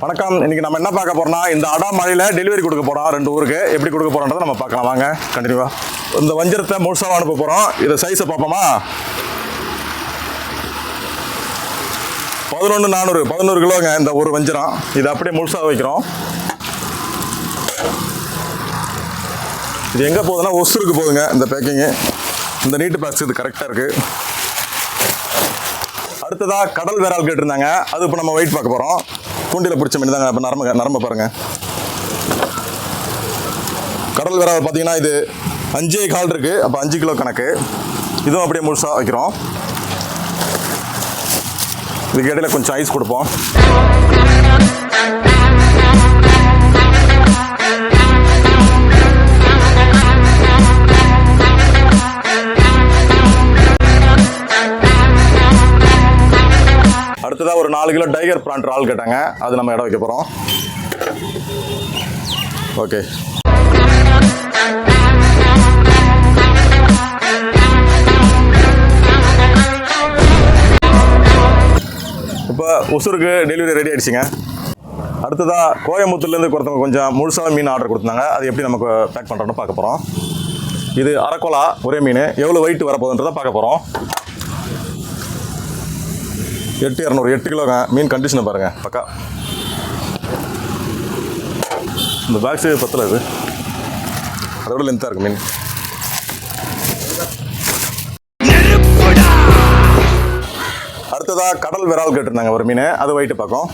வணக்கம். இன்னைக்கு நம்ம என்ன பார்க்க போறோம்னா இந்த அடாமழையில டெலிவரி கொடுக்க போறோம் 2 ஊருக்கு. எப்படி கொடுக்க போறோம்ன்றதை நம்ம பார்க்கலாம் வாங்க. கண்டினியூவா இந்த வஞ்சரத்தை முழுசாக அனுப்ப போறோம். இதை சைஸை பார்ப்போமா? 11 கிலோங்க இந்த ஒரு வஞ்சரம். இதை அப்படியே முழுசாக வைக்கிறோம். இது எங்கே போகுதுன்னா ஒசூருக்கு போகுதுங்க இந்த பேக்கிங்கு. இந்த நீட்டு பேக்ஸ் இது கரெக்டாக இருக்குது. அடுத்ததாக கடல் விரால் கேட்டிருந்தாங்க. அது இப்போ நம்ம வெயிட் பார்க்க போகிறோம். தூண்டில பிடிச்ச மீன் தாங்க. இப்போ நரம்ப பாருங்கள். கடல் விரால் பார்த்தீங்கன்னா இது 5 கால் இருக்குது. அப்போ 5 கிலோ கணக்கு. இதுவும் அப்படியே முழுசாக வைக்கிறோம். இதுக்கு இடையில கொஞ்சம் ஐஸ் கொடுப்போம். அடுத்ததாக ஒரு 4 கிலோ டைகர் பிராண்ட் ரால் கேட்டாங்க. அது நம்ம இடம் வைக்க போகிறோம். ஓகே. இப்போ ஒசூருக்கு டெலிவரி ரெடி ஆகிடுச்சிங்க. அடுத்ததாக கோயம்புத்தூர்லேருந்து ஒருத்தவங்க கொஞ்சம் முழுசாக மீன் ஆர்டர் கொடுத்தாங்க. அது எப்படி நமக்கு பேக் பண்ணுறோன்னு பார்க்க போகிறோம். இது அரக்கோலா ஒரே மீன். எவ்வளோ வெயிட் வரப்போகுதுன்றதை பார்க்க போகிறோம். 8 கிலோங்க. மீன் கண்டிஷனை பாருங்கள் பக்கா. இந்த பேக்ஸு பத்தில் இது அதோட லென்த்தாக இருக்குது மீன். அடுத்ததாக கடல் விரால் கேட்டிருந்தாங்க ஒரு மீன். அது வெயிட்டு பார்க்கும்.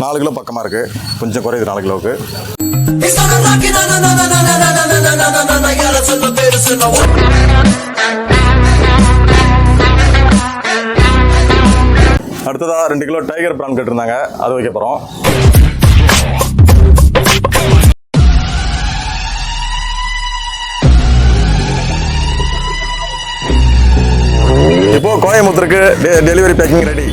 4 கிலோ பக்கமாக இருக்குது. கொஞ்சம் குறையுது 4 கிலோவுக்கு. அடுத்ததாக 2 கிலோ டைகர் பிரான் கேட்டிருந்தாங்க. அது வைக்க போகிறோம். இப்போ கோயம்புத்தூருக்கு டெலிவரி பேக்கிங் ரெடி.